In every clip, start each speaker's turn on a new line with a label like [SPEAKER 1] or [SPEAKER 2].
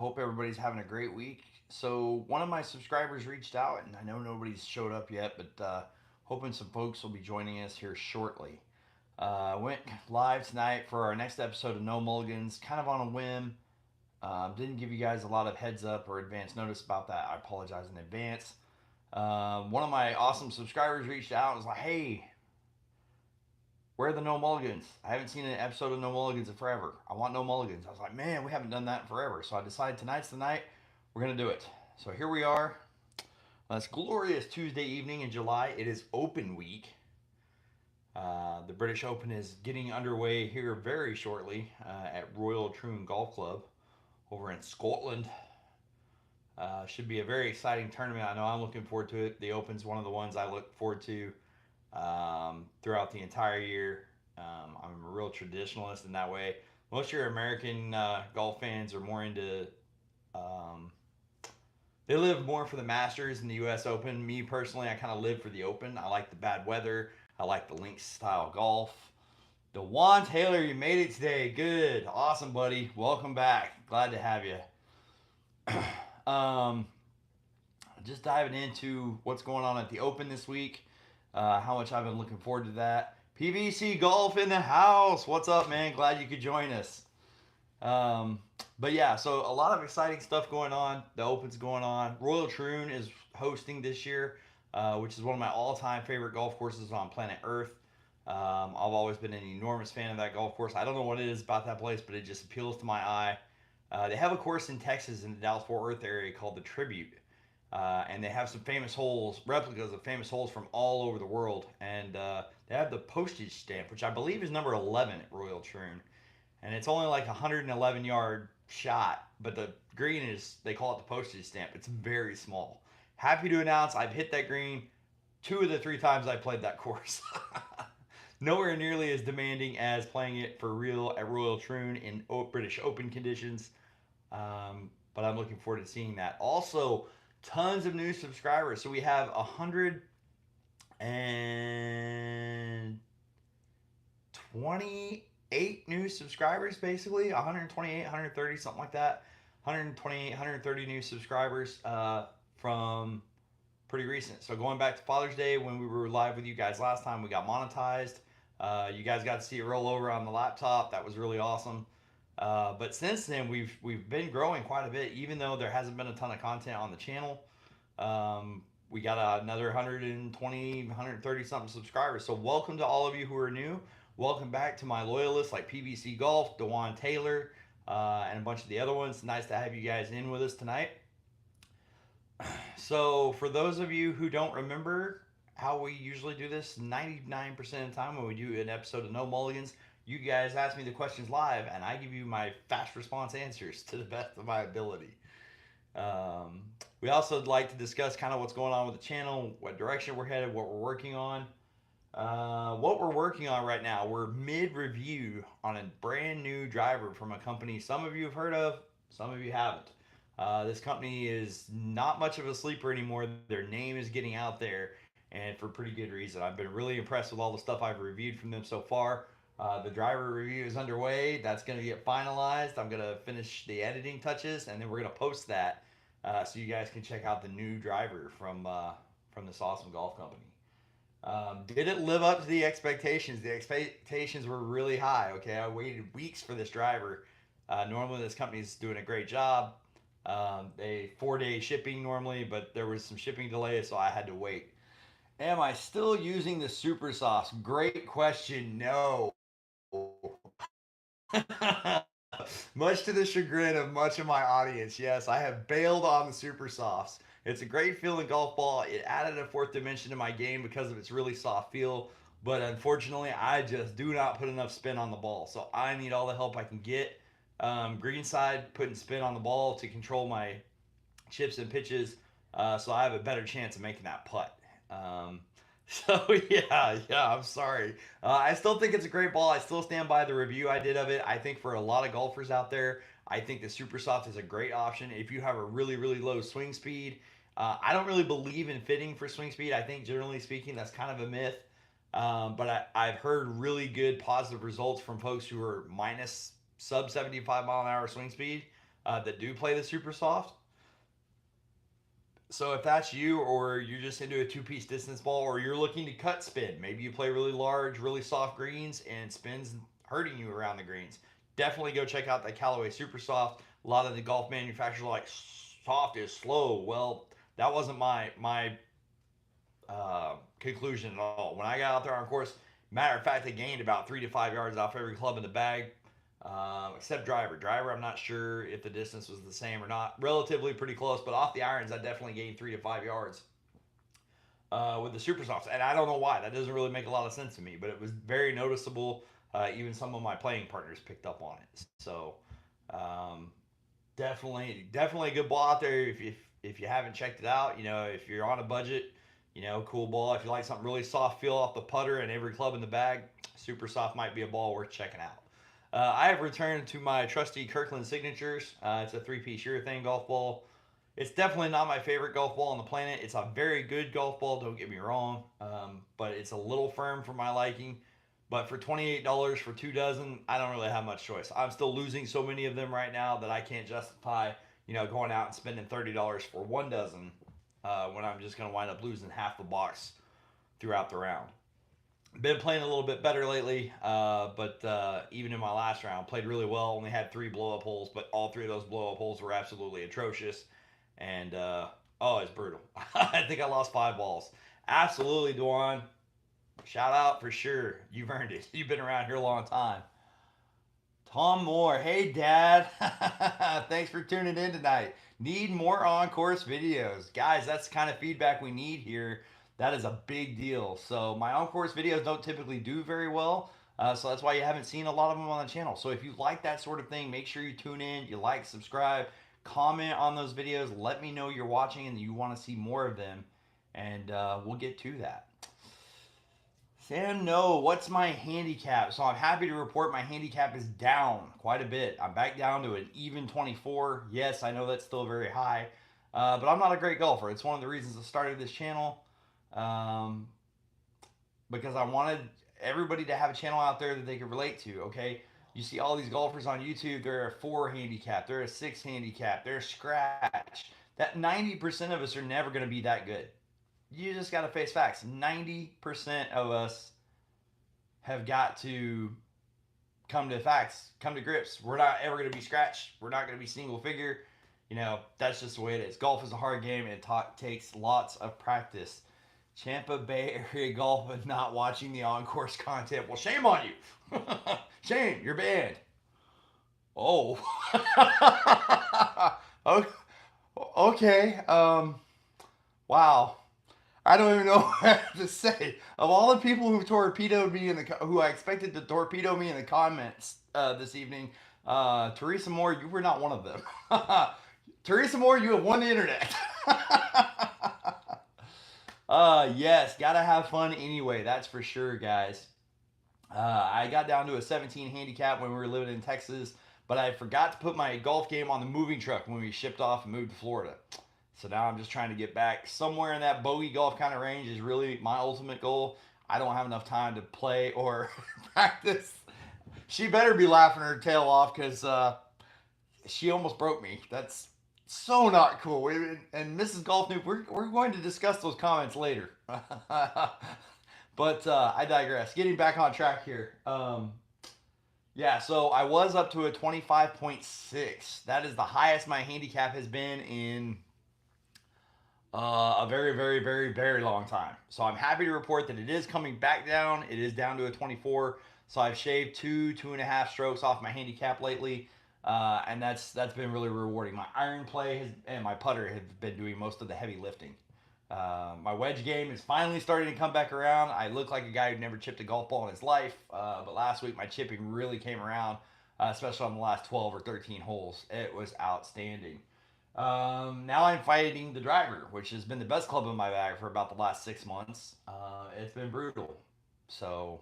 [SPEAKER 1] Hope everybody's having a great week. So, one of my subscribers reached out, and I know nobody's showed up yet, but hoping some folks will be joining us here shortly. Went live tonight for our next episode of No Mulligans, kind of on a whim. Didn't give you guys a lot of heads up or advance notice about that. I apologize in advance. One of my awesome subscribers reached out and was like, "Hey, where are the No Mulligans? I haven't seen an episode of No Mulligans in forever. I want No Mulligans." I was like, "Man, we haven't done that in forever." So I decided tonight's the night. We're going to do it. So here we are. It's glorious Tuesday evening in July. It is Open Week. The British Open is getting underway here very shortly at Royal Troon Golf Club over in Scotland. Should be a very exciting tournament. I know I'm looking forward to it. The Open's one of the ones I look forward to throughout the entire year. I'm a real traditionalist in that way. Most of your American golf fans are more into, um, they live more for the Masters and the U.S. Open. Me personally, I kind of live for the Open. I like the bad weather. I like the links style golf. DeJuan Taylor, you made it today. Good. Awesome, buddy. Welcome back. Glad to have you. um, just diving into what's going on at the Open this week. How much I've been looking forward to that. PVC Golf in the house. What's up, man? Glad you could join us. Um, but yeah, so a lot of exciting stuff going on. The Open's going on. Royal Troon is hosting this year, which is one of my all-time favorite golf courses on planet Earth. I've always been an enormous fan of that golf course. I don't know what it is about that place, but it just appeals to my eye. They have a course in Texas in the Dallas-Fort Worth area called the Tribute. And they have some famous holes, replicas of famous holes from all over the world. And they have the postage stamp, which I believe is number 11 at Royal Troon. And it's only like a 111-yard shot, but the green is, they call it the postage stamp. It's very small. Happy to announce I've hit that green 2 of the 3 times I played that course. Nowhere nearly as demanding as playing it for real at Royal Troon in British Open conditions. But I'm looking forward to seeing that. Also, tons of new subscribers. So we have 128 new subscribers, basically 128, 130, something like that. 128, 130 new subscribers from pretty recent. So going back to Father's Day when we were live with you guys last time, we got monetized. You guys got to see it roll over on the laptop. That was really awesome. But since then, we've been growing quite a bit, even though there hasn't been a ton of content on the channel. We got another 120, 130 something subscribers. So welcome to all of you who are new. Welcome back to my loyalists like PVC Golf, DeJuan Taylor, and a bunch of the other ones. Nice to have you guys in with us tonight. So for those of you who don't remember how we usually do this, 99% of the time when we do an episode of No Mulligans, you guys ask me the questions live and I give you my fast response answers to the best of my ability. Um, we also like to discuss kind of what's going on with the channel, what direction we're headed, what we're working on. What we're working on right now, we're mid-review on a brand new driver from a company some of you have heard of, some of you haven't. This company is not much of a sleeper anymore. Their name is getting out there, and for pretty good reason. I've been really impressed with all the stuff I've reviewed from them so far. The driver review is underway. That's going to get finalized. I'm going to finish the editing touches, and then we're going to post that so you guys can check out the new driver from this awesome golf company. Did it live up to the expectations? The expectations were really high. Okay, I waited weeks for this driver. Normally, this company's doing a great job. They 4-day shipping normally, but there was some shipping delays, so I had to wait. Am I still using the super sauce? Great question. No. Much to the chagrin of much of my audience, yes, I have bailed on the super softs. It's a great feeling golf ball. It added a fourth dimension to my game because of its really soft feel. But unfortunately, I just do not put enough spin on the ball. So I need all the help I can get. Greenside putting spin on the ball to control my chips and pitches, so I have a better chance of making that putt. So yeah, I'm sorry. I still think it's a great ball. I still stand by the review I did of it. I think for a lot of golfers out there, I think the Super Soft is a great option if you have a really low swing speed. I don't really believe in fitting for swing speed. I think generally speaking that's kind of a myth. But I've heard really good positive results from folks who are minus sub 75 mile an hour swing speed. that do play the super soft. So if that's you, or you're just into a two-piece distance ball, or you're looking to cut spin, maybe you play really large, really soft greens, and spins hurting you around the greens. Definitely go check out that Callaway Super Soft. A lot of the golf manufacturers are like soft is slow. Well, that wasn't my conclusion at all. When I got out there on course, matter of fact, I gained about 3 to 5 yards off every club in the bag, except driver. Driver, I'm not sure if the distance was the same or not. Relatively pretty close, but off the irons, I definitely gained 3 to 5 yards with the super softs, and I don't know why. That doesn't really make a lot of sense to me, but it was very noticeable. Even some of my playing partners picked up on it. So um, definitely a good ball out there. If you haven't checked it out, if you're on a budget, cool ball. If you like something really soft feel off the putter and every club in the bag, super soft might be a ball worth checking out. I have returned to my trusty Kirkland Signatures. It's a three-piece urethane golf ball. It's definitely not my favorite golf ball on the planet. It's a very good golf ball, don't get me wrong, but it's a little firm for my liking. But for $28 for 2 dozen, I don't really have much choice. I'm still losing so many of them right now that I can't justify, going out and spending $30 for 1 dozen when I'm just going to wind up losing half the box throughout the round. Been playing a little bit better lately, but even in my last round, played really well. Only had 3 blow-up holes, but all 3 of those blow-up holes were absolutely atrocious. And oh, it's brutal. I think I lost 5 balls. Absolutely, Dwan. Shout out for sure. You've earned it. You've been around here a long time. Tom Moore. Hey, Dad. Thanks for tuning in tonight. Need more on course videos. Guys, that's the kind of feedback we need here. That is a big deal. So, my on course videos don't typically do very well. So, that's why you haven't seen a lot of them on the channel. So, if you like that sort of thing, make sure you tune in, you like, subscribe, comment on those videos. Let me know you're watching and you want to see more of them. And we'll get to that. Sam, no, what's my handicap? So I'm happy to report my handicap is down quite a bit. I'm back down to an even 24. Yes, I know that's still very high, but I'm not a great golfer. It's one of the reasons I started this channel um, because I wanted everybody to have a channel out there that they could relate to, okay? You see all these golfers on YouTube, they're a 4 handicap, they're a 6 handicap, they're a scratch. That 90% of us are never going to be that good. You just got to face facts. 90% of us have got to come to facts, come to grips. We're not ever going to be scratched. We're not going to be single figure. That's just the way it is. Golf is a hard game and it takes lots of practice. Champa Bay Area golf and not watching the on course content. Well, shame on you. Shame, you're banned. Oh. Okay. Wow. I don't even know what to say. Of all the people who torpedoed me who I expected to torpedo me in the comments this evening, Teresa Moore, you were not one of them. Teresa Moore, you have won the internet. Yes, gotta have fun anyway. That's for sure, guys. I got down to a 17 handicap when we were living in Texas, but I forgot to put my golf game on the moving truck when we shipped off and moved to Florida. So now I'm just trying to get back somewhere in that bogey golf kind of range is really my ultimate goal. I don't have enough time to play or practice. She better be laughing her tail off because she almost broke me. That's so not cool. And Mrs. Golf Noob, we're going to discuss those comments later. But I digress. Getting back on track here. Yeah, so I was up to a 25.6. That is the highest my handicap has been in a very, very, very, very long time. So I'm happy to report that it is coming back down. It is down to a 24. So I've shaved 2.5 strokes off my handicap lately, and that's been really rewarding. My iron play and my putter have been doing most of the heavy lifting. My wedge game is finally starting to come back around. I look like a guy who never chipped a golf ball in his life, but last week my chipping really came around, especially on the last 12 or 13 holes. It was outstanding. Now I'm fighting the driver, which has been the best club in my bag for about the last 6 months. It's been brutal. So,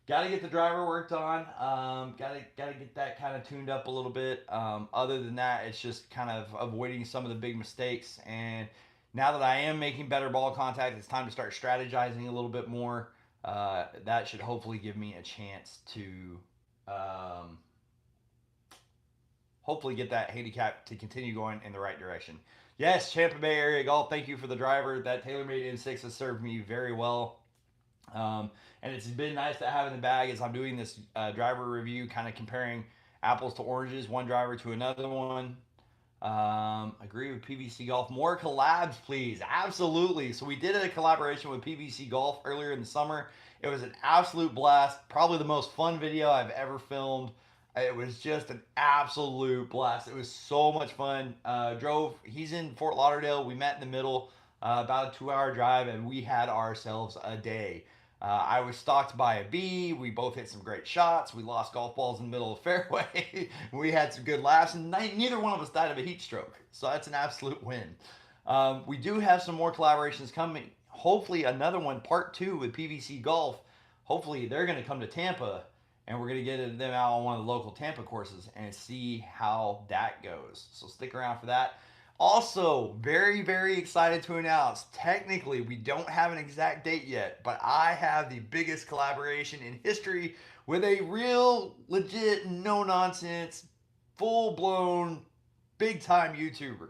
[SPEAKER 1] got to get the driver worked on. Got to get that kind of tuned up a little bit. Other than that, it's just kind of avoiding some of the big mistakes. And now that I am making better ball contact, it's time to start strategizing a little bit more. That should hopefully give me a chance to hopefully get that handicap to continue going in the right direction. Yes, Tampa Bay Area Golf. Thank you for the driver. That TaylorMade M6 has served me very well. And it's been nice to have in the bag as I'm doing this driver review, kind of comparing apples to oranges, one driver to another one. Agree with PVC Golf. More collabs, please. Absolutely. So we did a collaboration with PVC Golf earlier in the summer. It was an absolute blast. Probably the most fun video I've ever filmed. It was just an absolute blast. It was so much fun. He's in Fort Lauderdale. We met in the middle, about a 2 hour drive, and we had ourselves a day. I was stalked by a bee. We both hit some great shots. We lost golf balls in the middle of the fairway. We had some good laughs, and neither one of us died of a heat stroke. So that's an absolute win. We do have some more collaborations coming. Hopefully, another one, part 2 with PVC Golf. Hopefully, they're going to come to Tampa, and we're going to get them out on one of the local Tampa courses and see how that goes. So stick around for that. Also, very, very excited to announce, technically, we don't have an exact date yet, but I have the biggest collaboration in history with a real, legit, no nonsense, full blown, big time YouTuber.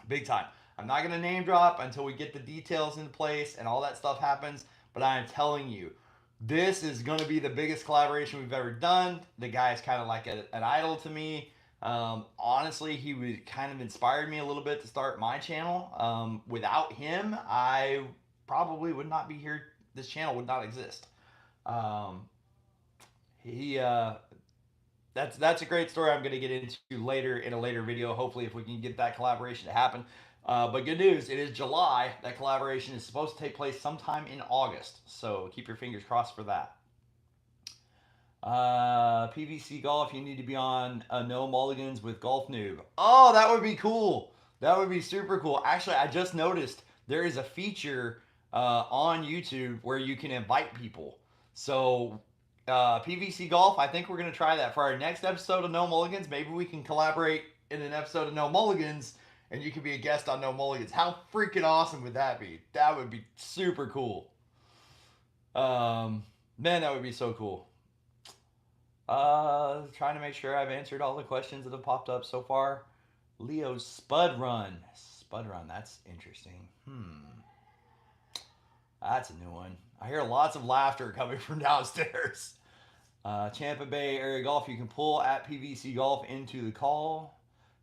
[SPEAKER 1] Big time. I'm not going to name drop until we get the details into place and all that stuff happens, but I am telling you, this is going to be the biggest collaboration we've ever done. The guy is kind of like an idol to me. Honestly, he would kind of inspired me a little bit to start my channel. Without him, I probably would not be here. This channel would not exist. That's a great story I'm going to get into later in a later video. Hopefully, if we can get that collaboration to happen. But good news, it is July. That collaboration is supposed to take place sometime in August. So keep your fingers crossed for that. PVC Golf, you need to be on No Mulligans with Golf Noob. Oh, that would be cool. That would be super cool. Actually, I just noticed there is a feature on YouTube where you can invite people. So PVC Golf, I think we're going to try that for our next episode of No Mulligans. Maybe we can collaborate in an episode of No Mulligans and you can be a guest on No Mulligans. How freaking awesome would that be? That would be super cool. Man, that would be so cool. Trying to make sure I've answered all the questions that have popped up so far. Leo's Spud Run. Spud Run, that's interesting. That's a new one. I hear lots of laughter coming from downstairs. Tampa Bay Area Golf, you can pull at PVC Golf into the call.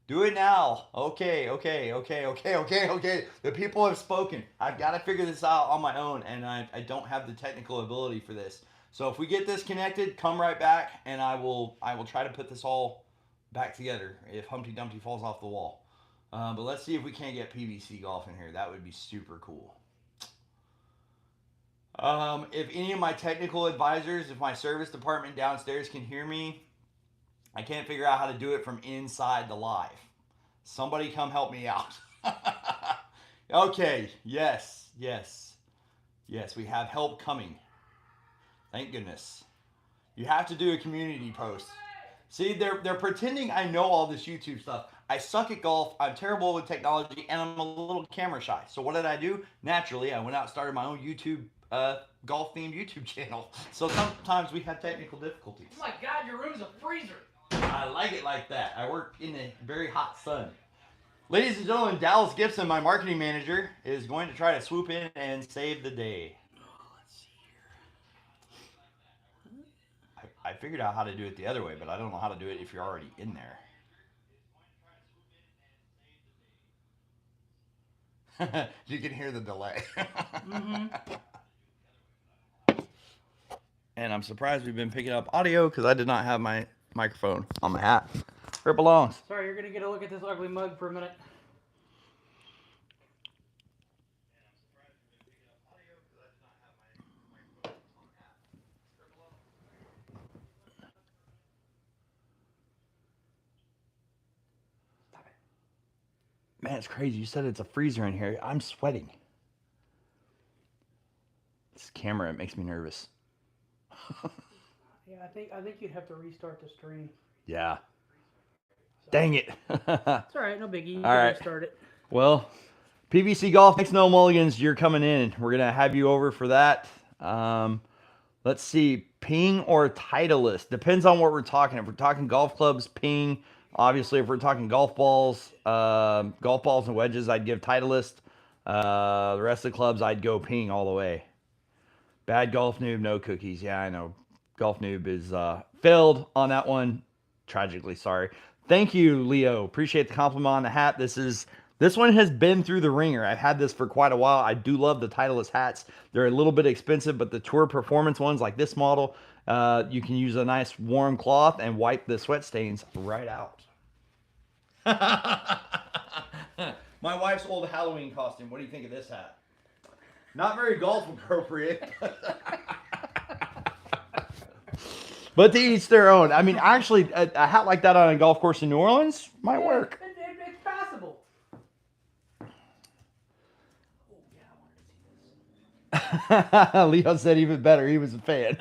[SPEAKER 1] Do it now. Okay. The people have spoken. I've got to figure this out on my own, and I don't have the technical ability for this. So if we get this connected, come right back, and I will try to put this all back together if Humpty Dumpty falls off the wall. But let's see if we can't get PVC Golf in here. That would be super cool. If any of my technical advisors, if my service department downstairs can hear me, I can't figure out how to do it from inside the live. Somebody come help me out. Okay, yes, we have help coming. Thank goodness. You have to do a community post. See, they're pretending I know all this YouTube stuff. I suck at golf, I'm terrible with technology, and I'm a little camera shy. So what did I do? Naturally, I went out and started my own YouTube golf-themed YouTube channel. So sometimes we have technical difficulties.
[SPEAKER 2] Oh my God, your room's a freezer.
[SPEAKER 1] I like it like that. I work in the very hot sun. Ladies and gentlemen, Dallas Gibson, my marketing manager, is going to try to swoop in and save the day. Let's see here. I figured out how to do it the other way, but I don't know how to do it if you're already in there. You can hear the delay. And I'm surprised we've been picking up audio because I did not have my microphone on my hat where it belongs.
[SPEAKER 2] Sorry, you're going to get a look at this ugly mug for a minute. Stop it.
[SPEAKER 1] Man, it's crazy. You said it's a freezer in here. I'm sweating. This camera, it makes me nervous.
[SPEAKER 2] Yeah, I think you'd have to restart the stream.
[SPEAKER 1] Yeah. So. Dang it.
[SPEAKER 2] It's all right, no biggie. You
[SPEAKER 1] all right.
[SPEAKER 2] Restart it.
[SPEAKER 1] Well, PVC Golf, next No Mulligans, you're coming in. We're going to have you over for that. Let's see. Ping or Titleist. Depends on what we're talking. If we're talking golf clubs, Ping. Obviously, if we're talking golf balls and wedges, I'd give Titleist. The rest of the clubs, I'd go Ping all the way. Bad golf noob, no cookies. Yeah, I know. Golf noob is failed on that one. Tragically sorry. Thank you, Leo. Appreciate the compliment on the hat. This one has been through the ringer. I've had this for quite a while. I do love the Titleist hats. They're a little bit expensive, but the Tour Performance ones, like this model, you can use a nice warm cloth and wipe the sweat stains right out. My wife's old Halloween costume. What do you think of this hat? Not very golf appropriate. But to each their own. I mean, actually, a hat like that on a golf course in New Orleans might work.
[SPEAKER 2] It's passable. Oh, yeah, I wanted to see this.
[SPEAKER 1] Leo said even better. He was a fan.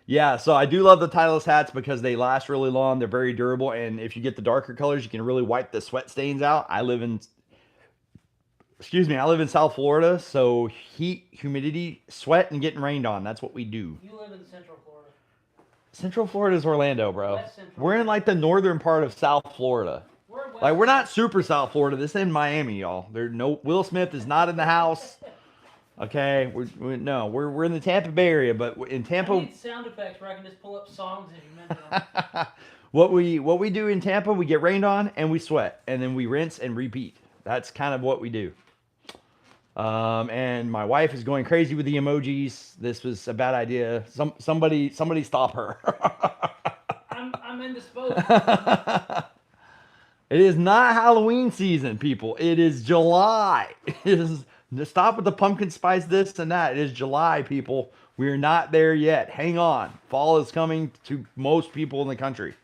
[SPEAKER 1] Yeah, so I do love the Titleist hats because they last really long. They're very durable. And if you get the darker colors, you can really wipe the sweat stains out. I live in South Florida, so heat, humidity, sweat, and getting rained on. That's what we do.
[SPEAKER 2] You live in Central Florida.
[SPEAKER 1] Central Florida is Orlando, bro.
[SPEAKER 2] West Central.
[SPEAKER 1] We're in like the northern part of South Florida. We're not super South Florida. This is in Miami, y'all. Will Smith is not in the house. Okay, we're in the Tampa Bay area, but in Tampa.
[SPEAKER 2] I need sound effects where I can just pull up songs if you mention them.
[SPEAKER 1] What we do in Tampa, we get rained on and we sweat, and then we rinse and repeat. That's kind of what we do. And my wife is going crazy with the emojis. This was a bad idea. Somebody stop her.
[SPEAKER 2] I'm indisposed.
[SPEAKER 1] It is not Halloween season, people. It is July. Stop with the pumpkin spice this and that. It is July, people. We are not there yet. Hang on. Fall is coming to most people in the country.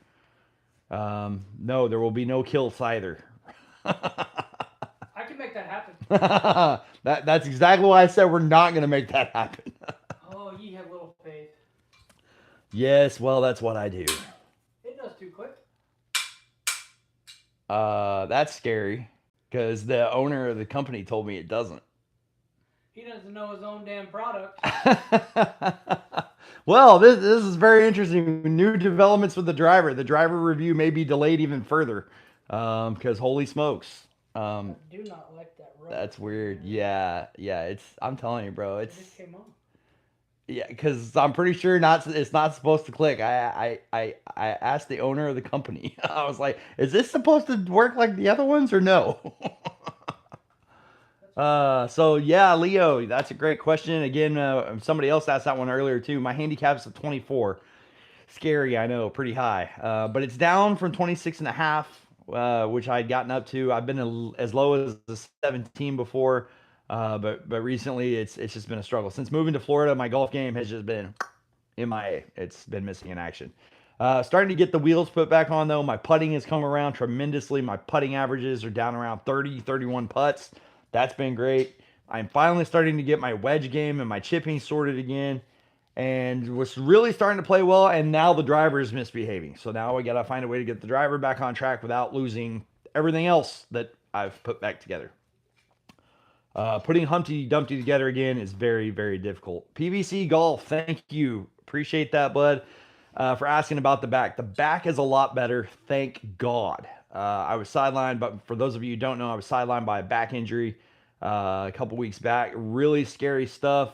[SPEAKER 1] No, there will be no kills either.
[SPEAKER 2] I can make that happen.
[SPEAKER 1] That's exactly why I said we're not going to make that happen.
[SPEAKER 2] Oh, ye have little faith.
[SPEAKER 1] Yes, well, that's what I do.
[SPEAKER 2] It does too quick.
[SPEAKER 1] That's scary because the owner of the company told me it doesn't.
[SPEAKER 2] He doesn't know his own damn product.
[SPEAKER 1] Well, this is very interesting. New developments with the driver. The driver review may be delayed even further because holy smokes.
[SPEAKER 2] I do not like that rub.
[SPEAKER 1] That's weird. Yeah. I'm telling you, bro.
[SPEAKER 2] It just came on.
[SPEAKER 1] Yeah, because I'm pretty sure it's not supposed to click. I asked the owner of the company. I was like, "Is this supposed to work like the other ones or no?" So yeah, Leo, that's a great question. Again, somebody else asked that one earlier too. My handicap's a 24. Scary, I know, pretty high. But it's down from 26 and a half, which I'd gotten up to. I've been as low as the 17 before. But recently it's just been a struggle. Since moving to Florida, my golf game has just been MIA. It's been missing in action. Starting to get the wheels put back on though. My putting has come around tremendously. My putting averages are down around 30, 31 putts. That's been great. I'm finally starting to get my wedge game and my chipping sorted again. And was really starting to play well. And now the driver is misbehaving. So now we got to find a way to get the driver back on track without losing everything else that I've put back together. Putting Humpty Dumpty together again is very, very difficult. PVC Golf, thank you. Appreciate that, bud, for asking about the back. The back is a lot better, thank God. I was sidelined, but for those of you who don't know, I was sidelined by a back injury a couple weeks back. Really scary stuff.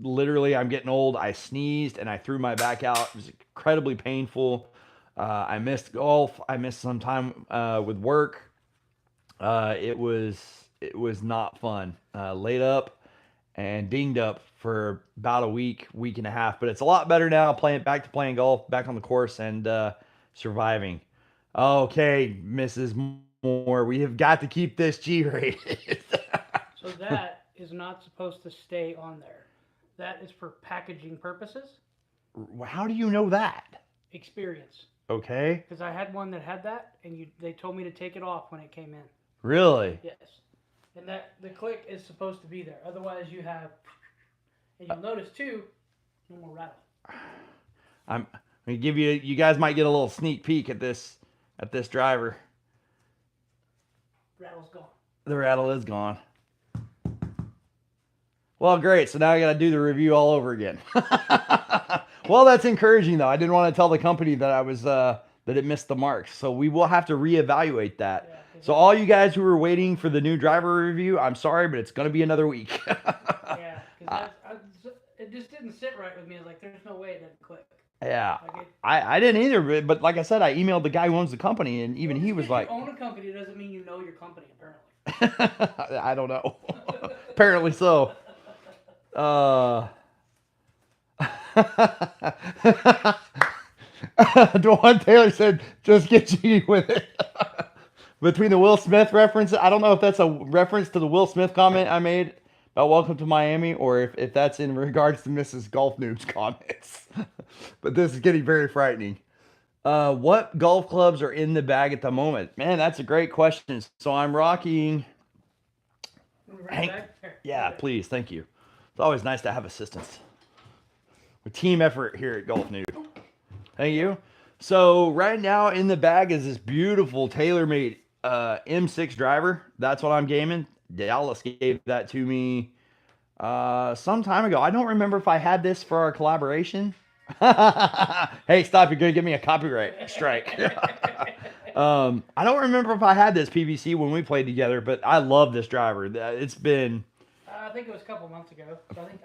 [SPEAKER 1] Literally, I'm getting old. I sneezed and I threw my back out. It was incredibly painful. I missed golf. I missed some time with work. It was not fun. Laid up and dinged up for about a week and a half, but it's a lot better now. Back to playing golf, back on the course, and surviving. Okay, Mrs. Moore, we have got to keep this G-rated.
[SPEAKER 2] So that is not supposed to stay on there. That is for packaging purposes.
[SPEAKER 1] How do you know that?
[SPEAKER 2] Experience.
[SPEAKER 1] Okay.
[SPEAKER 2] Because I had one that had that, and they told me to take it off when it came in.
[SPEAKER 1] Really?
[SPEAKER 2] Yes. And that the click is supposed to be there. Otherwise, you have, and you'll notice too, no more rattle.
[SPEAKER 1] I'm gonna give you. You guys might get a little sneak peek at this driver.
[SPEAKER 2] Rattle's gone.
[SPEAKER 1] The rattle is gone. Well, great. So now I got to do the review all over again. Well, that's encouraging though. I didn't want to tell the company that I was that it missed the mark. So we will have to reevaluate that.
[SPEAKER 2] Yeah, because
[SPEAKER 1] So all you guys who were waiting for the new driver review, I'm sorry, but it's going to be another week.
[SPEAKER 2] yeah, because it just didn't sit right with me. I was like, there's no way it didn't click.
[SPEAKER 1] Yeah,
[SPEAKER 2] Like it,
[SPEAKER 1] I didn't either, but like I said, I emailed the guy who owns the company, and even
[SPEAKER 2] well,
[SPEAKER 1] he
[SPEAKER 2] just
[SPEAKER 1] was
[SPEAKER 2] because you
[SPEAKER 1] like,
[SPEAKER 2] own a company doesn't mean you know your company.
[SPEAKER 1] I don't know. Apparently so. Uh, Dwan Taylor said, "Just get Genie with it." Between the Will Smith reference, I don't know if that's a reference to the Will Smith comment I made about Welcome to Miami, or if that's in regards to Mrs. Golf Noob's comments. But this is getting very frightening. What golf clubs are in the bag at the moment? Man, that's a great question. So I'm rocking. Hank. Yeah, please, thank you. It's always nice to have assistance. A team effort here at Golf Noob. Thank you. So right now in the bag is this beautiful TaylorMade M6 driver. That's what I'm gaming. Dallas gave that to me some time ago. I don't remember if I had this for our collaboration. Hey, stop! You're gonna give me a copyright strike. I don't remember if I had this PVC when we played together, but I love this driver. It's been
[SPEAKER 2] I think it was a couple months ago.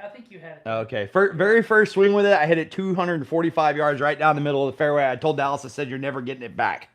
[SPEAKER 2] I think you had it.
[SPEAKER 1] okay. Very first swing with it, I hit it 245 yards right down the middle of the fairway. I told Dallas, I said, "You're never getting it back."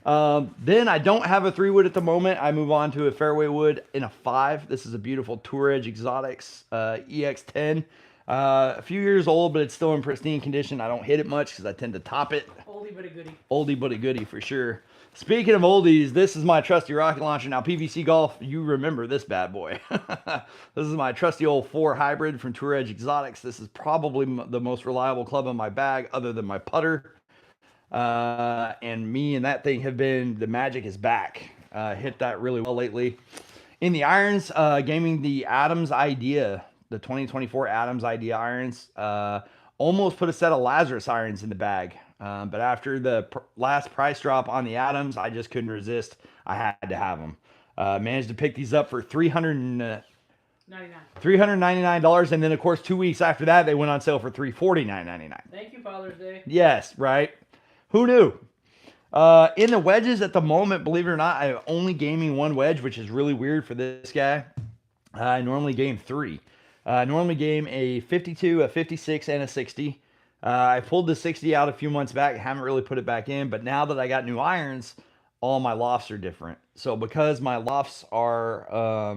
[SPEAKER 1] Then I don't have a 3-wood at the moment. I move on to a fairway wood in a 5. This is a beautiful Tour Edge Exotics EX10. A few years old, but it's still in pristine condition. I don't hit it much because I tend to top it.
[SPEAKER 2] Oldie but a goodie.
[SPEAKER 1] Oldie but a goodie for sure. Speaking of oldies, this is my trusty rocket launcher. Now, PVC Golf, you remember this bad boy. This is my trusty old 4 hybrid from Tour Edge Exotics. This is probably the most reliable club in my bag other than my putter. And me and that thing have been, the magic is back. Hit that really well lately. In the irons, gaming the Adams Idea, the 2024 Adams Idea irons. Almost put a set of Lazarus irons in the bag. But after the last price drop on the Adams, I just couldn't resist. I had to have them. Managed to pick these up for $399, and then of course 2 weeks after that they went on sale for $349.99.
[SPEAKER 2] Thank you, Father's Day.
[SPEAKER 1] Yes, right. Who knew? In the wedges at the moment, believe it or not, I'm only gaming 1 wedge, which is really weird for this guy. I normally game 3. I normally game a 52, a 56, and a 60. I pulled the 60 out a few months back. Haven't really put it back in, but now that I got new irons, all my lofts are different. So because my lofts are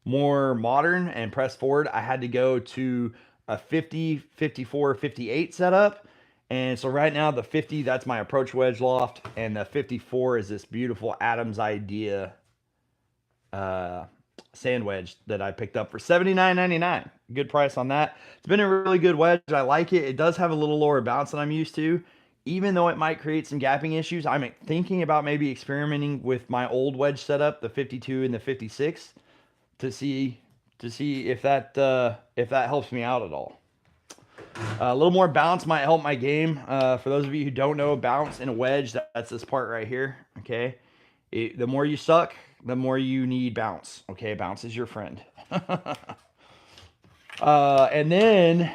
[SPEAKER 1] more modern and press forward, I had to go to a 50, 54, 58 setup. And so right now the 50, that's my approach wedge loft, and the 54 is this beautiful Adams Idea sand wedge that I picked up for $79.99. Good price on that. It's been a really good wedge. I like it. It does have a little lower bounce than I'm used to, even though it might create some gapping issues. I'm thinking about maybe experimenting with my old wedge setup, the 52 and the 56, to see if that helps me out at all. A little more bounce might help my game. For those of you who don't know, bounce in a wedge, that's this part right here. Okay, the more you suck, the more you need bounce. Okay, bounce is your friend. And then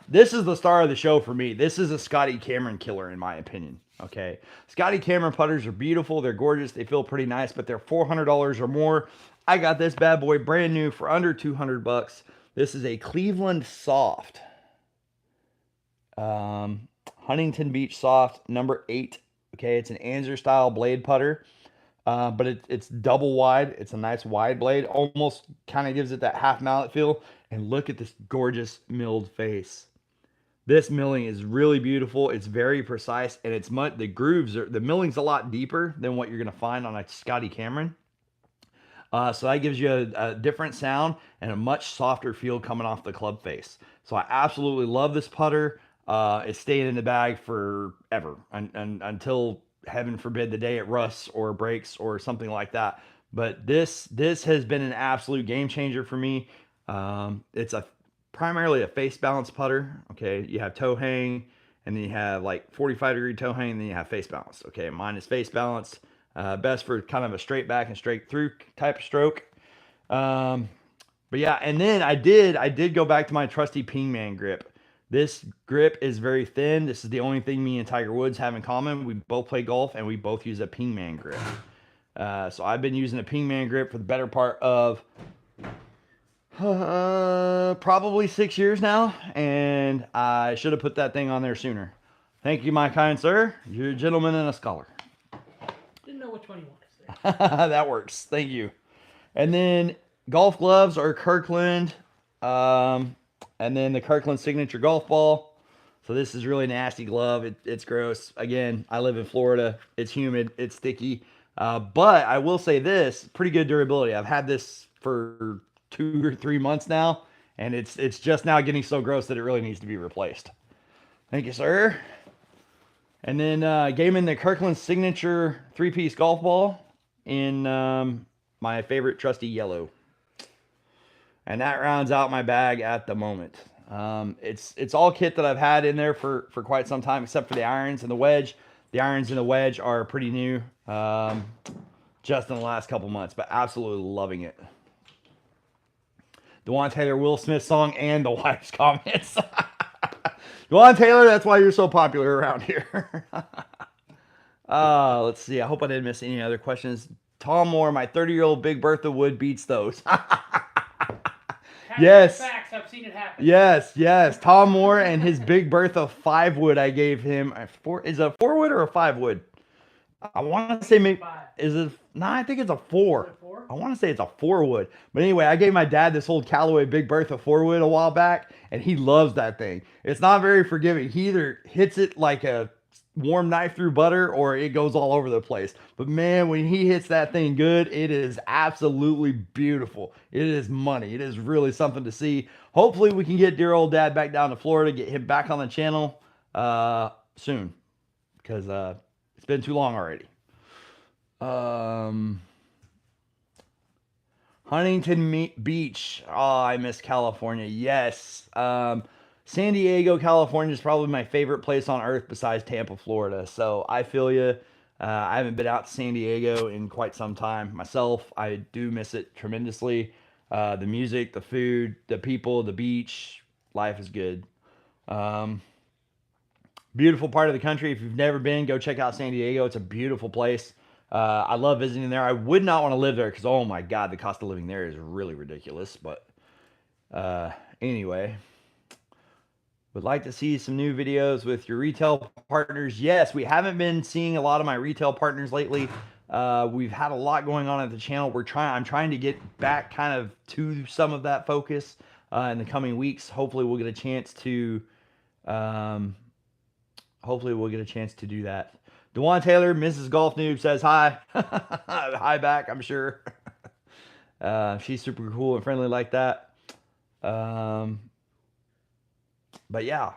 [SPEAKER 1] this is the star of the show for me. This is a Scotty Cameron killer in my opinion. Okay, Scotty Cameron putters are beautiful. They're gorgeous. They feel pretty nice, but they're $400 or more. I got this bad boy brand new for under $200. This is a Cleveland Soft. Huntington Beach Soft number 8. Okay, it's an Anser style blade putter, but it's double wide. It's a nice wide blade, almost kind of gives it that half mallet feel. And look at this gorgeous milled face. This milling is really beautiful. It's very precise, and the milling's a lot deeper than what you're gonna find on a Scotty Cameron. So that gives you a different sound and a much softer feel coming off the club face. So I absolutely love this putter. It's staying in the bag forever until, heaven forbid, the day it rusts or breaks or something like that. But this has been an absolute game changer for me. It's primarily a face balance putter. Okay, you have toe hang, and then you have like 45-degree toe hang, and then you have face balance. Okay, mine is face balance. Best for kind of a straight back and straight through type of stroke. But yeah, and then I did go back to my trusty Pingman grip. This grip is very thin. This is the only thing me and Tiger Woods have in common. We both play golf and we both use a Pingman grip. So I've been using a Pingman grip for the better part of probably 6 years now, and I should have put that thing on there sooner. Thank you, my kind sir. You're a gentleman and a scholar.
[SPEAKER 2] Didn't know which one you wanted to say.
[SPEAKER 1] That works. Thank you. And then golf gloves are Kirkland. And then the Kirkland signature golf ball. So this is really nasty glove. It's gross. Again, I live in Florida. It's humid. It's sticky. But I will say this, pretty good durability. I've had this for 2 or 3 months now, and it's just now getting so gross that it really needs to be replaced. Thank you, sir. And then gave him the Kirkland signature 3-piece golf ball in my favorite trusty yellow. And that rounds out my bag at the moment. It's all kit that I've had in there for quite some time, except for the irons and the wedge. The irons and the wedge are pretty new, just in the last couple months, but absolutely loving it. Dewan Taylor, Will Smith song, and the wife's comments. Dewan Taylor, that's why you're so popular around here. Let's see. I hope I didn't miss any other questions. Tom Moore, my 30-year-old Big Bertha wood beats those. Yes.
[SPEAKER 2] Facts. I've seen it happen.
[SPEAKER 1] Yes. Tom Moore and his Big Bertha 5 wood I gave him. Is it a 4 wood or a 5 wood? I want to say maybe.
[SPEAKER 2] 5.
[SPEAKER 1] Is it? No, I think it's a 4.
[SPEAKER 2] Is it a 4?
[SPEAKER 1] I want to say it's a 4 wood. But anyway, I gave my dad this old Callaway Big Bertha 4 wood a while back, and he loves that thing. It's not very forgiving. He either hits it like a warm knife through butter or it goes all over the place. But man, when he hits that thing good, it is absolutely beautiful. It is money. It is really something to see. Hopefully we can get dear old dad back down to Florida, get him back on the channel soon, because it's been too long already. Huntington Beach. Oh, I miss California. Yes. San Diego, California is probably my favorite place on earth besides Tampa, Florida. So I feel you. I haven't been out to San Diego in quite some time myself. I do miss it tremendously. The music, the food, the people, the beach. Life is good. Beautiful part of the country. If you've never been, go check out San Diego. It's a beautiful place. I love visiting there. I would not want to live there because, oh my God, the cost of living there is really ridiculous. But anyway, would like to see some new videos with your retail partners. Yes, we haven't been seeing a lot of my retail partners lately. We've had a lot going on at the channel. I'm trying to get back kind of to some of that focus in the coming weeks. Hopefully we'll get a chance to do that. Dewan Taylor, Mrs. Golf Noob says hi. Hi back, I'm sure. She's super cool and friendly like that. But yeah,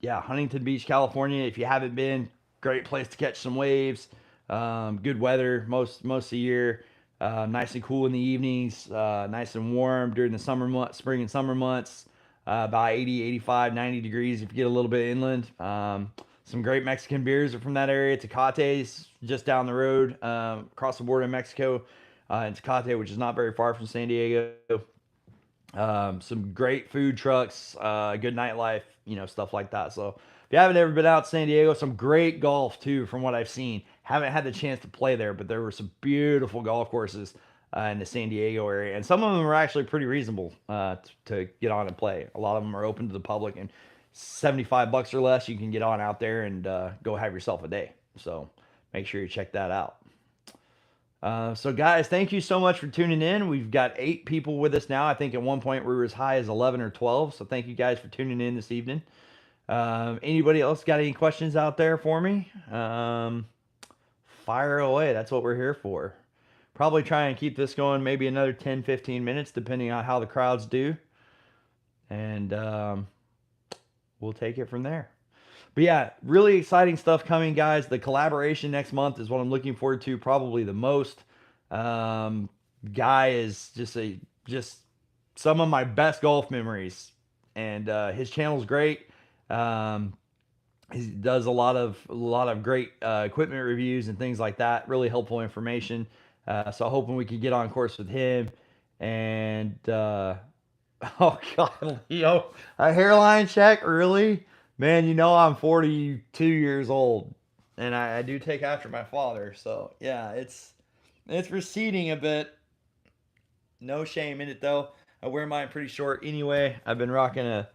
[SPEAKER 1] Huntington Beach, California. If you haven't been, great place to catch some waves. Good weather most of the year. Nice and cool in the evenings. Nice and warm during the spring and summer months. About 80, 85, 90 degrees if you get a little bit inland. Some great Mexican beers are from that area. Tecate's just down the road, across the border in Mexico, in Tecate, which is not very far from San Diego. Some great food trucks, good nightlife, stuff like that. So if you haven't ever been out to San Diego, some great golf too, from what I've seen. Haven't had the chance to play there, but there were some beautiful golf courses in the San Diego area, and some of them are actually pretty reasonable to get on and play. A lot of them are open to the public, and $75 or less, you can get on out there and go have yourself a day. So make sure you check that out. So guys, thank you so much for tuning in. We've got 8 people with us now. I think at one point we were as high as 11 or 12. So thank you guys for tuning in this evening. Anybody else got any questions out there for me? Fire away. That's what we're here for. Probably try and keep this going maybe another 10, 15 minutes, depending on how the crowds do. And we'll take it from there. But yeah, really exciting stuff coming, guys. The collaboration next month is what I'm looking forward to probably the most. Guy is just some of my best golf memories, and his channel's great. He does a lot of great equipment reviews and things like that. Really helpful information. So hoping we can get on course with him and Oh God, Leo, a hairline check, really? Man, I'm 42 years old, and I do take after my father. So yeah, it's receding a bit. No shame in it though. I wear mine pretty short anyway. I've been rocking a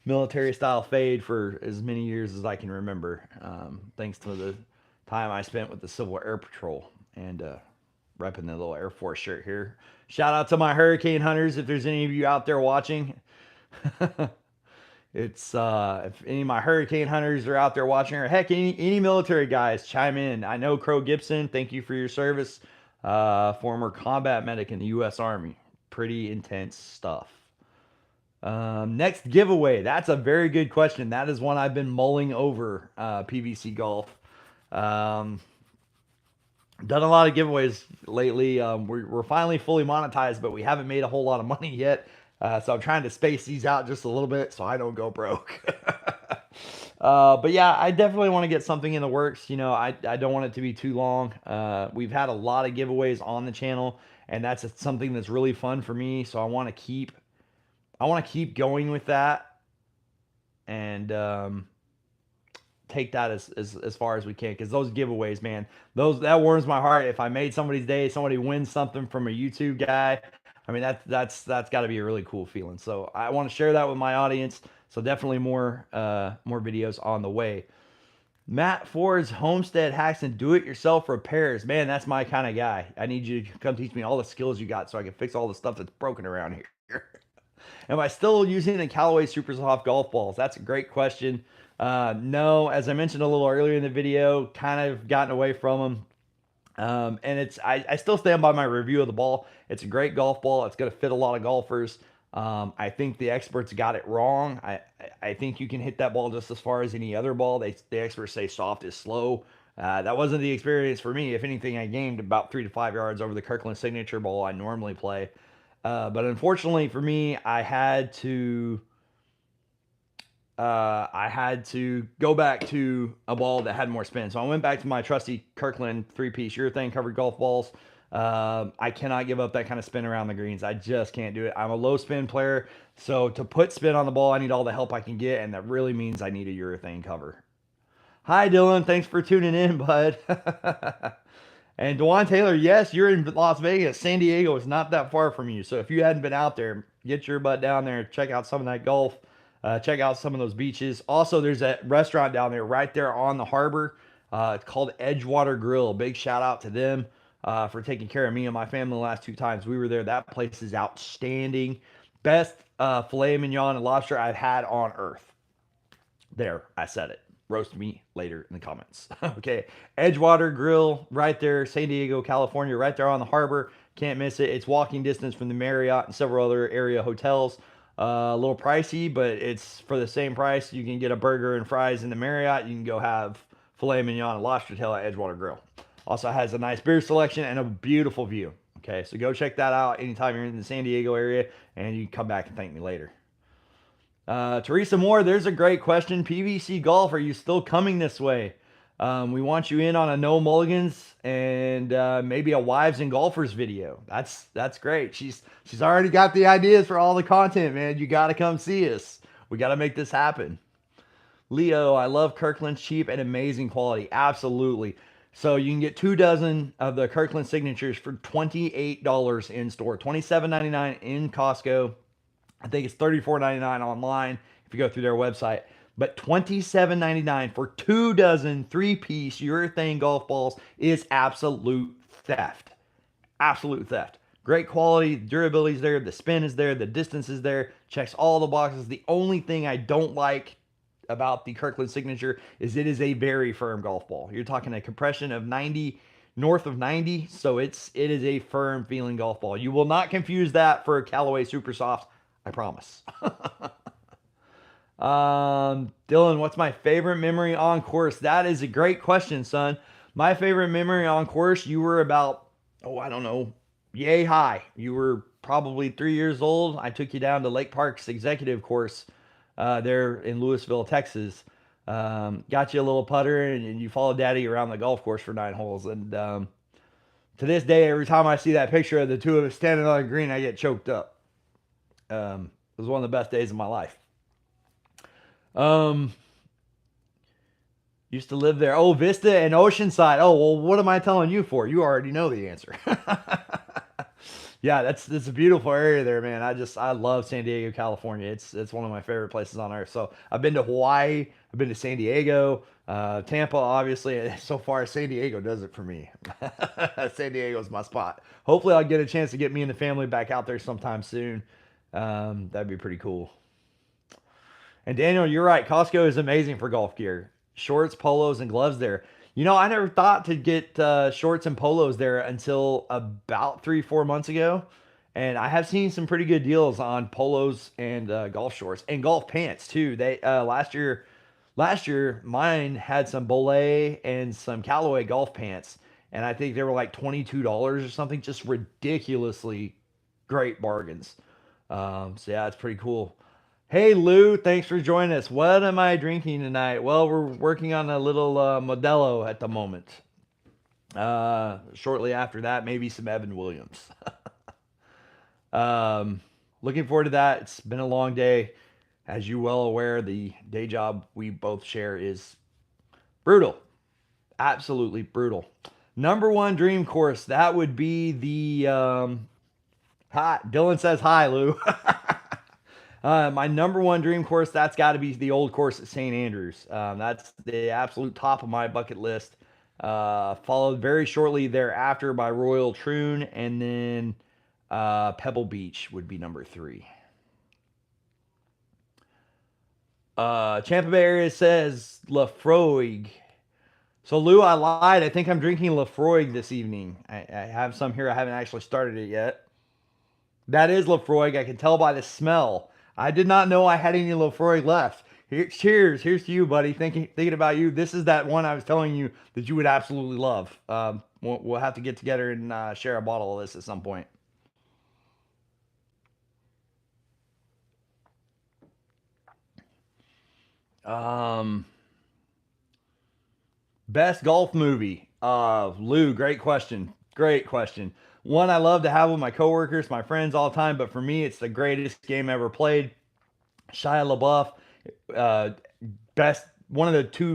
[SPEAKER 1] military style fade for as many years as I can remember, thanks to the time I spent with the Civil Air Patrol and repping the little Air Force shirt here. Shout out to my hurricane hunters if there's any of you out there watching. It's if any of my hurricane hunters are out there watching, or heck, any military guys, chime in. I know Crow Gibson, thank you for your service. Former combat medic in the U.S. Army. Pretty intense stuff. Next giveaway. That's a very good question. That is one I've been mulling over. PVC golf. Um, Done a lot of giveaways lately. We're finally fully monetized, but we haven't made a whole lot of money yet. So I'm trying to space these out just a little bit so I don't go broke. But yeah, I definitely want to get something in the works. I don't want it to be too long. We've had a lot of giveaways on the channel, and that's something that's really fun for me. So I want to keep going with that, and take that as far as we can, because those giveaways, man, that warms my heart. If I made somebody's day, somebody wins something from a YouTube guy, I mean that's got to be a really cool feeling. So I want to share that with my audience. So definitely more videos on the way. Matt Ford's Homestead Hacks and Do-It-Yourself Repairs. Man, that's my kind of guy. I need you to come teach me all the skills you got so I can fix all the stuff that's broken around here. Am I still using the Callaway Super Soft golf balls? That's a great question. No, as I mentioned a little earlier in the video, kind of gotten away from them. And I still stand by my review of the ball. It's a great golf ball. It's going to fit a lot of golfers. I think the experts got it wrong. I think you can hit that ball just as far as any other ball. The experts say soft is slow. That wasn't the experience for me. If anything, I gained about 3 to 5 yards over the Kirkland signature ball I normally play. But unfortunately for me, I had to go back to a ball that had more spin. So I went back to my trusty Kirkland 3-piece urethane covered golf balls. I cannot give up that kind of spin around the greens. I just can't do it. I'm a low spin player. So to put spin on the ball, I need all the help I can get. And that really means I need a urethane cover. Hi, Dylan. Thanks for tuning in, bud. And Dewan Taylor, yes, you're in Las Vegas. San Diego is not that far from you. So if you hadn't been out there, get your butt down there. Check out some of that golf. Check out some of those beaches. Also, there's that restaurant down there right there on the harbor. It's called Edgewater Grill. Big shout out to them for taking care of me and my family the last 2 times we were there. That place is outstanding. Best filet mignon and lobster I've had on earth. There, I said it. Roast me later in the comments. Okay, Edgewater Grill right there, San Diego, California, right there on the harbor. Can't miss it. It's walking distance from the Marriott and several other area hotels. A little pricey, but it's for the same price. You can get a burger and fries in the Marriott. You can go have filet mignon and lobster tail at Edgewater Grill. Also has a nice beer selection and a beautiful view. Okay, so go check that out anytime you're in the San Diego area, and you can come back and thank me later. Teresa Moore, there's a great question. PVC Golf, are you still coming this way? We want you in on a no mulligans and maybe a wives and golfers video. That's great. She's already got the ideas for all the content, man. You got to come see us. We got to make this happen. Leo, I love Kirkland's cheap and amazing quality. Absolutely. So you can get 2 dozen of the Kirkland signatures for $28 in store, $27.99 in Costco. I think it's $34.99 online if you go through their website. But $27.99 for 2 dozen 3-piece urethane golf balls is absolute theft. Absolute theft. Great quality, durability is there, the spin is there, the distance is there, checks all the boxes. The only thing I don't like about the Kirkland Signature is it is a very firm golf ball. You're talking a compression of 90, north of 90, so it is a firm feeling golf ball. You will not confuse that for a Callaway Super Soft, I promise. Dylan, what's my favorite memory on course? That is a great question, son. My favorite memory on course, you were about, I don't know, yay high. You were probably 3 years old. I took you down to Lake Park's executive course there in Lewisville, Texas. Got you a little putter, and you followed daddy around the golf course for 9 holes. And to this day, every time I see that picture of the two of us standing on the green, I get choked up. was one of the best days of my life. Um, Used to live there. Oh, Vista and Oceanside. Oh, well, what am I telling you for? You already know the answer. Yeah, that's a beautiful area there, man. I love San Diego, California. It's one of my favorite places on earth. So I've been to Hawaii, I've been to San Diego, Tampa, obviously. So far, San Diego does it for me. San Diego's my spot. Hopefully, I'll get a chance to get me and the family back out there sometime soon. That'd be pretty cool. And Daniel, you're right. Costco is amazing for golf gear. Shorts, polos, and gloves there. You know, I never thought to get shorts and polos there until about 3, 4 months ago. And I have seen some pretty good deals on polos and golf shorts and golf pants too. They last year mine had some Bolay and some Callaway golf pants, and I think they were like $22 or something, just ridiculously great bargains. So yeah, it's pretty cool. Hey Lou, thanks for joining us. What am I drinking tonight? Well, we're working on a little Modelo at the moment. Shortly after that, maybe some Evan Williams. um, Looking forward to that. It's been a long day. As you well aware, the day job we both share is brutal. Absolutely brutal. Number one dream course, that would be the hi. Dylan says hi, Lou. My number one dream course, that's got to be the old course at St. Andrews. That's the absolute top of my bucket list. Followed very shortly thereafter by Royal Troon, and then Pebble Beach would be number three. Champa Bay area says Lafroig. So Lou, I lied. I think I'm drinking Lafroig this evening. I have some here. I haven't actually started it yet. That is Lafroig. I can tell by the smell. I did not know I had any Lafroig left. Here, cheers. Here's to you, buddy. Thinking about you. This is that one I was telling you that you would absolutely love. We'll have to get together and share a bottle of this at some point. Um, Best golf movie. Lou, great question. Great question. One I love to have with my coworkers, my friends all the time, but for me, it's the greatest game ever played. Shia LaBeouf, uh, best one of the two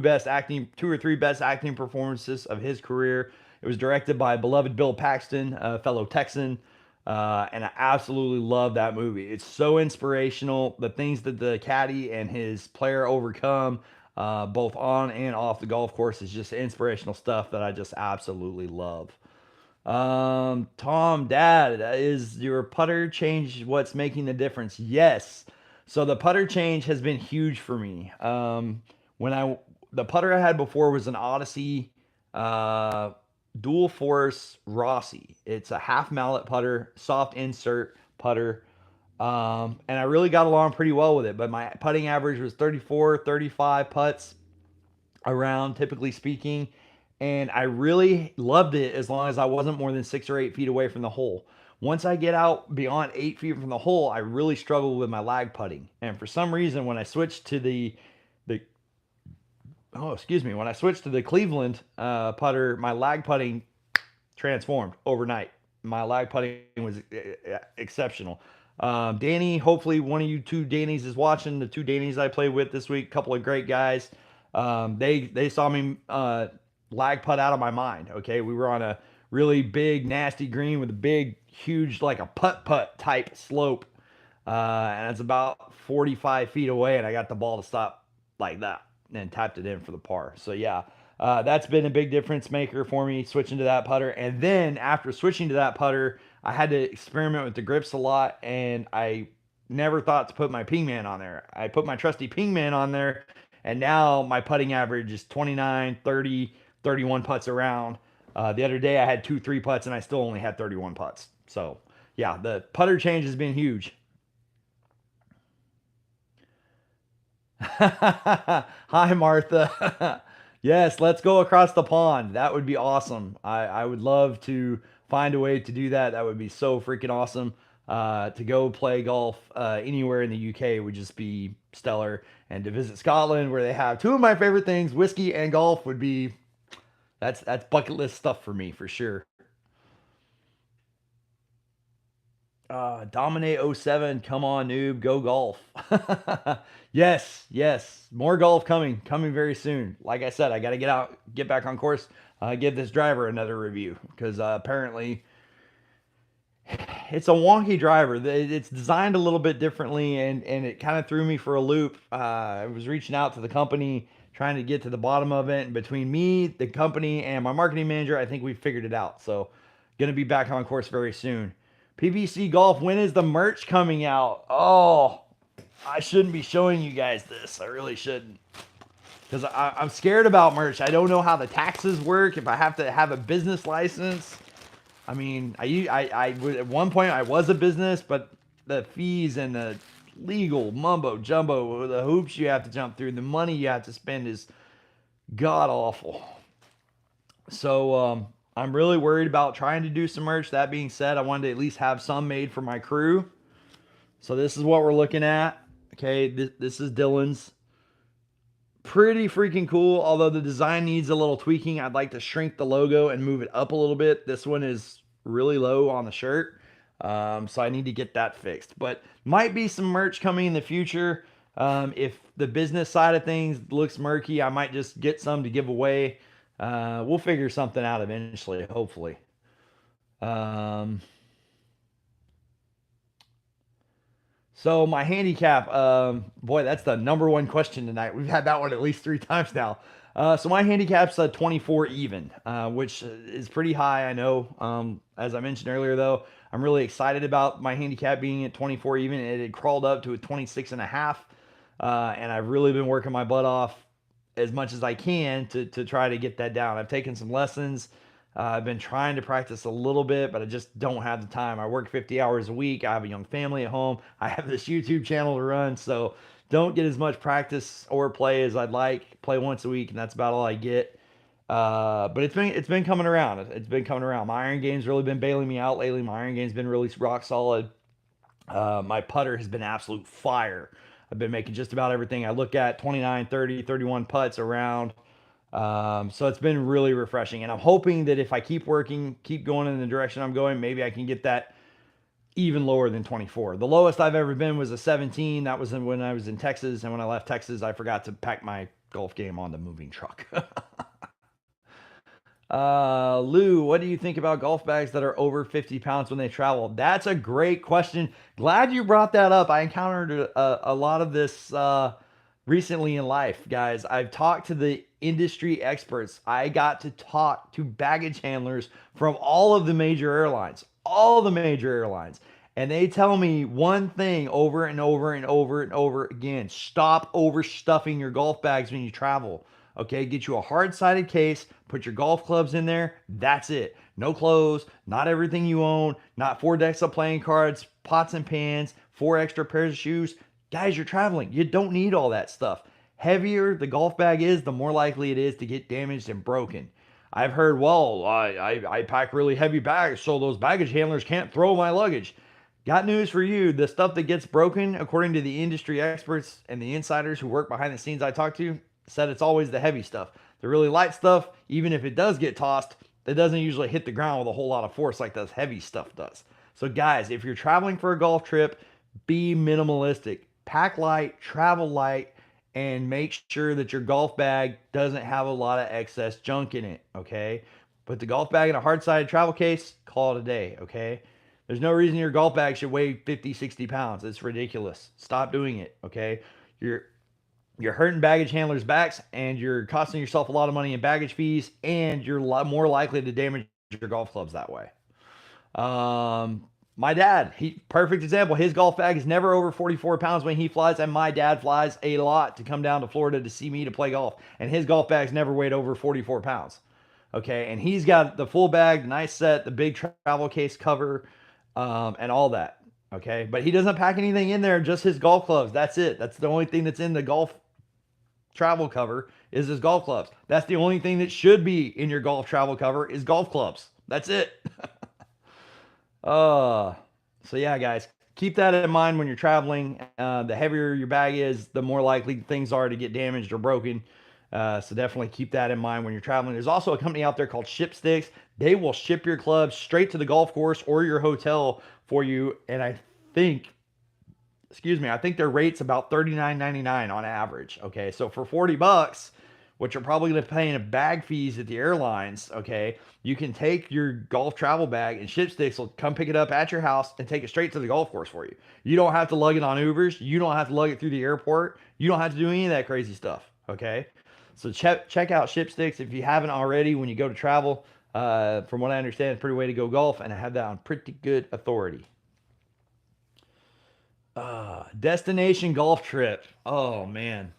[SPEAKER 1] or three best acting performances of his career. It was directed by beloved Bill Paxton, a fellow Texan, and I absolutely love that movie. It's so inspirational. The things that the caddy and his player overcome, both on and off the golf course, is just inspirational stuff that I just absolutely love. Tom, Dad, is your putter change what's making the difference? Yes. So the putter change has been huge for me. When I The putter I had before was an Odyssey uh, dual force Rossi. It's a half mallet putter, soft insert putter. And I really got along pretty well with it, but my putting average was 34, 35 putts around, typically speaking. And I really loved it as long as I wasn't more than 6 or 8 feet away from the hole. Once I get out beyond 8 feet from the hole, I really struggle with my lag putting. And for some reason, when I switched to the oh, excuse me, when I switched to the Cleveland putter, my lag putting transformed overnight. My lag putting was exceptional. Danny, hopefully one of you two Danny's is watching. The two Danny's I played with this week, couple of great guys. They saw me lag putt out of my mind. Okay, we were on a really big, nasty green with a big, huge, like a putt type slope, and it's about 45 feet away, and I got the ball to stop like that and tapped it in for the par. So yeah, that's been a big difference maker for me switching to that putter. And then after switching to that putter, I had to experiment with the grips a lot, and I never thought to put my ping man on there. I put my trusty ping man on there, and now my putting average is 29, 30, 31 putts around. The other day I had 2 3 putts, and I still only had 31 putts. So yeah, the putter change has been huge. Hi, Martha. Yes, let's go across the pond. That would be awesome. I would love to find a way to do that. That would be so freaking awesome. To go play golf anywhere in the UK would just be stellar. And to visit Scotland, where they have two of my favorite things, whiskey and golf, would be that's bucket list stuff for me for sure. Dominate '07. Come on, noob. Go golf. Yes, yes. More golf coming very soon. Like I said, I got to get back on course, give this driver another review because apparently it's a wonky driver. It's designed a little bit differently, and it kind of threw me for a loop. I was reaching out to the company, trying to get to the bottom of it. And between me, the company, and my marketing manager, I think we figured it out. So, gonna be back on course very soon. PVC Golf, when is the merch coming out? Oh, I shouldn't be showing you guys this. I really shouldn't. Because I'm scared about merch. I don't know how the taxes work. If I have to have a business license, I mean, at one point I was a business, but the fees and the legal mumbo jumbo, the hoops you have to jump through, the money you have to spend is god awful. So I'm really worried about trying to do some merch. That being said, I wanted to at least have some made for my crew. So this is what we're looking at. Okay, this is Dylan's. Pretty freaking cool, although the design needs a little tweaking. I'd like to shrink the logo and move it up a little bit. This one is really low on the shirt, so I need to get that fixed. But might be some merch coming in the future. If the business side of things looks murky, I might just get some to give away. We'll figure something out eventually, hopefully. Um, So my handicap, boy, that's the number one question tonight. We've had that one at least 3 times now. So my handicap's a 24 even, which is pretty high, I know. As I mentioned earlier, though, I'm really excited about my handicap being at 24 even. It had crawled up to a 26 and a half, and I've really been working my butt off as much as I can to try to get that down. I've taken some lessons. I've been trying to practice a little bit, but I just don't have the time. I work 50 hours a week. I have a young family at home. I have this YouTube channel to run, so don't get as much practice or play as I'd like. Play once a week, and that's about all I get. But it's been coming around. It's been coming around. My iron game's really been bailing me out lately. My iron game's been really rock solid. My putter has been absolute fire. I've been making just about everything I look at 29, 30, 31 putts around. So it's been really refreshing. And I'm hoping that if I keep working, keep going in the direction I'm going, maybe I can get that even lower than 24. The lowest I've ever been was a 17. That was when I was in Texas. And when I left Texas, I forgot to pack my golf game on the moving truck. Lou, what do you think about golf bags that are over 50 pounds when they travel? That's a great question. Glad you brought that up. I encountered a lot of this recently in life, guys. I've talked to the industry experts. I got to talk to baggage handlers from all of the major airlines. And they tell me one thing over and over and over and over again: stop overstuffing your golf bags when you travel. Okay, get you a hard sided case, put your golf clubs in there. That's it. No clothes, not everything you own, not 4 decks of playing cards, pots and pans, 4 extra pairs of shoes. Guys, you're traveling. You don't need all that stuff. Heavier the golf bag is, the more likely it is to get damaged and broken. I've heard, well, I pack really heavy bags so those baggage handlers can't throw my luggage. Got news for you. The stuff that gets broken, according to the industry experts and the insiders who work behind the scenes I talked to, said it's always the heavy stuff. The really light stuff, even if it does get tossed, it doesn't usually hit the ground with a whole lot of force like the heavy stuff does. So, guys, if you're traveling for a golf trip, be minimalistic. Pack light, travel light, and make sure that your golf bag doesn't have a lot of excess junk in it, okay? Put the golf bag in a hard-sided travel case, call it a day, okay? There's no reason your golf bag should weigh 50, 60 pounds. It's ridiculous. Stop doing it, okay? You're hurting baggage handlers' backs, and you're costing yourself a lot of money in baggage fees, and you're a lot more likely to damage your golf clubs that way. My dad, he perfect example. His golf bag is never over 44 pounds when he flies, and my dad flies a lot to come down to Florida to see me to play golf, and his golf bag's never weighed over 44 pounds. Okay, and he's got the full bag, the nice set, the big travel case cover, and all that. Okay, but he doesn't pack anything in there, just his golf clubs. That's it. That's the only thing that's in the golf travel cover is his golf clubs. That's the only thing that should be in your golf travel cover is golf clubs. That's it. uh so yeah, guys, keep that in mind when you're traveling. The heavier your bag is, the more likely things are to get damaged or broken. So definitely keep that in mind when you're traveling. There's also a company out there called Shipsticks. They will ship your clubs straight to the golf course or your hotel for you. And I think, excuse me, I think their rate's about $39.99 on average. Okay, so for $40, which you're probably going to pay in bag fees at the airlines, okay, you can take your golf travel bag and Shipsticks will come pick it up at your house and take it straight to the golf course for you. You don't have to lug it on Ubers. You don't have to lug it through the airport. You don't have to do any of that crazy stuff. Okay, so check out Shipsticks if you haven't already when you go to travel. From what I understand, it's a pretty way to go golf, and I have that on pretty good authority. Destination golf trip. Oh man.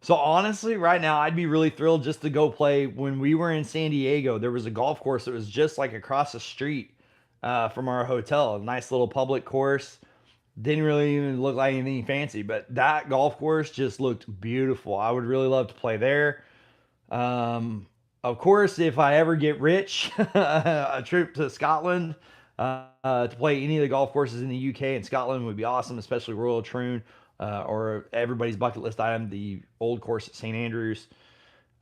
[SPEAKER 1] So honestly, right now I'd be really thrilled just to go play. When we were in San Diego, there was a golf course that was just like across the street from our hotel. A nice little public course. Didn't really even look like anything fancy, but that golf course just looked beautiful. I would really love to play there. Of course, if I ever get rich, a trip to Scotland to play any of the golf courses in the UK and Scotland would be awesome, especially Royal Troon or everybody's bucket list item, the old course at St Andrews,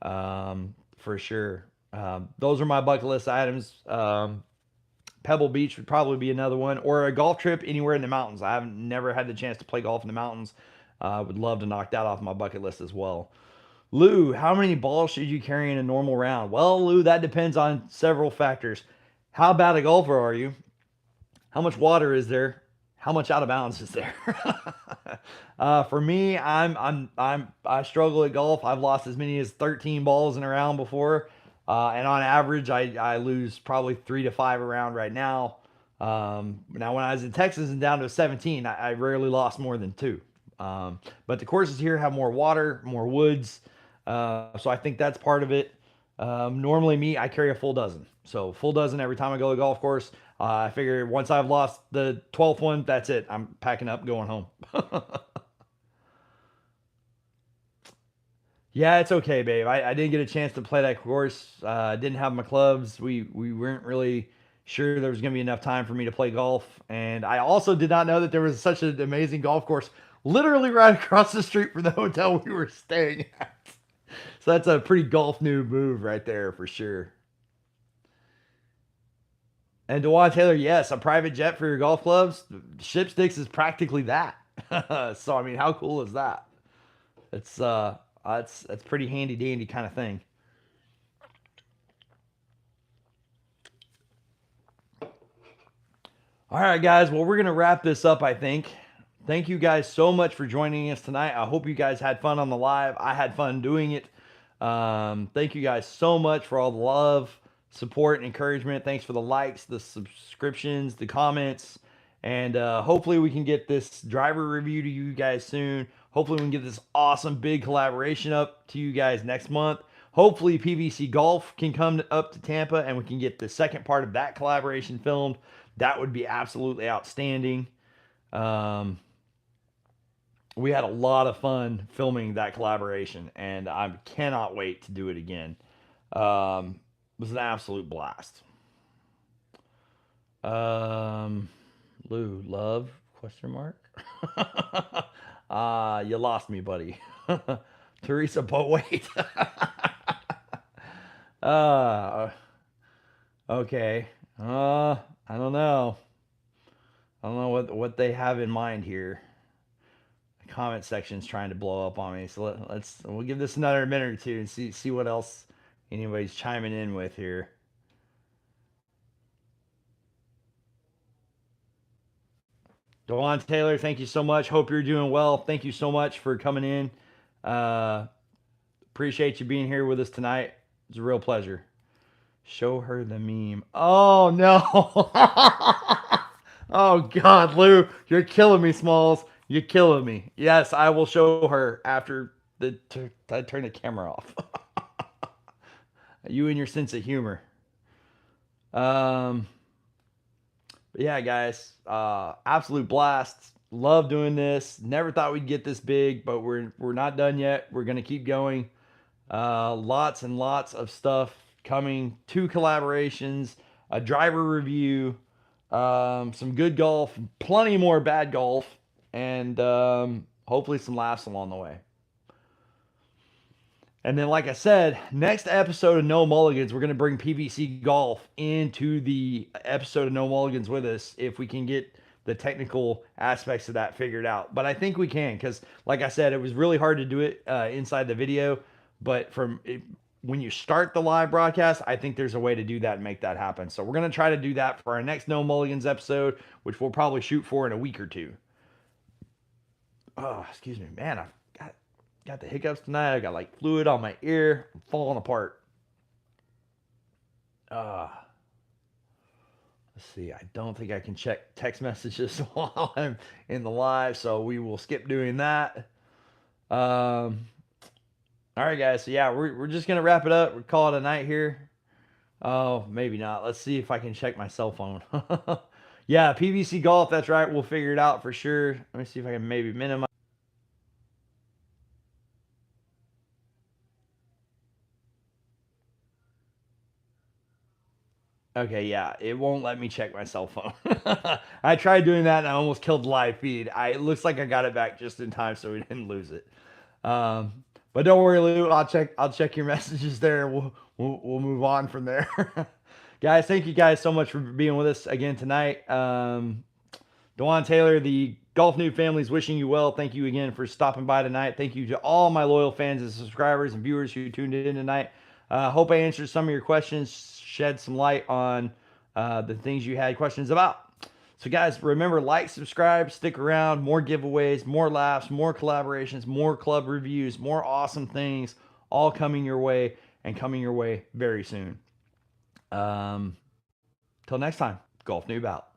[SPEAKER 1] for sure. Those are my bucket list items. Pebble Beach would probably be another one, or a golf trip anywhere in the mountains. I haven't never had the chance to play golf in the mountains. Would love to knock that off my bucket list as well. Lou, how many balls should you carry in a normal round? Well, Lou, that depends on several factors. How bad a golfer are you? How much water is there? How much out of bounds is there? For me, I struggle at golf. I've lost as many as 13 balls in a round before, and on average, I lose probably 3 to 5 a round right now. Now, when I was in Texas and down to 17, I rarely lost more than two. But the courses here have more water, more woods, so I think that's part of it. Normally, I carry a full dozen. So, full dozen every time I go to the golf course. I figure once I've lost the 12th one, that's it. I'm packing up, going home. Yeah, it's okay, babe. I didn't get a chance to play that course. I didn't have my clubs. We weren't really sure there was going to be enough time for me to play golf. And I also did not know that there was such an amazing golf course literally right across the street from the hotel we were staying at. So that's a pretty golf noob move right there for sure. And Dewan Taylor, yes, a private jet for your golf clubs. Shipsticks is practically that. So I mean, how cool is that? It's that's pretty handy dandy kind of thing. All right, guys. Well, we're gonna wrap this up. I think. Thank you guys so much for joining us tonight. I hope you guys had fun on the live. I had fun doing it. Thank you guys so much for all the love, support, and encouragement. Thanks for the likes, the subscriptions, the comments, and hopefully we can get this driver review to you guys soon. Hopefully we can get this awesome big collaboration up to you guys next month. Hopefully PVC Golf can come up to Tampa and we can get the second part of that collaboration filmed. That would be absolutely outstanding. Um, we had a lot of fun filming that collaboration, and I cannot wait to do it again. It was an absolute blast. Um, Lou, love? Question mark. You lost me, buddy. Teresa, but wait. uh, okay. I don't know. I don't know what they have in mind here. The comment section's trying to blow up on me, so we'll give this another minute or two and see what else anybody's chiming in with here. Dewan Taylor, thank you so much. Hope you're doing well. Thank you so much for coming in. Uh, appreciate you being here with us tonight. It's a real pleasure. Show her the meme. Oh no. Oh God, Lou, you're killing me, Smalls. You're killing me. Yes, I will show her after I turn the camera off. You and your sense of humor. Um, but yeah, guys, absolute blast. Love doing this. Never thought we'd get this big, but we're not done yet. We're gonna keep going. Lots and lots of stuff coming. 2 collaborations, a driver review, some good golf, plenty more bad golf, and hopefully some laughs along the way. And then, like I said, next episode of No Mulligans, we're going to bring PVC Golf into the episode of No Mulligans with us if we can get the technical aspects of that figured out. But I think we can because, like I said, it was really hard to do it inside the video. But when you start the live broadcast, I think there's a way to do that and make that happen. So we're going to try to do that for our next No Mulligans episode, which we'll probably shoot for in a week or two. Oh, excuse me, man. I've got the hiccups tonight. I got like fluid on my ear. I'm falling apart. Let's see. I don't think I can check text messages while I'm in the live, so we will skip doing that. All right, guys. So yeah, we're just gonna wrap it up. We'll call it a night here. Oh, maybe not. Let's see if I can check my cell phone. Yeah, PVC Golf. That's right. We'll figure it out for sure. Let me see if I can maybe minimize. Okay, yeah, it won't let me check my cell phone. I tried doing that and I almost killed the live feed. It looks like I got it back just in time, so we didn't lose it. But don't worry, Lou. I'll check your messages there. We'll move on from there. Guys, thank you guys so much for being with us again tonight. Dewan Taylor, the Golf Noob family is wishing you well. Thank you again for stopping by tonight. Thank you to all my loyal fans and subscribers and viewers who tuned in tonight. Hope I answered some of your questions, shed some light on the things you had questions about. So guys, remember, like, subscribe, stick around, more giveaways, more laughs, more collaborations, more club reviews, more awesome things, all coming your way and coming your way very soon. Till next time, Golf Noob out.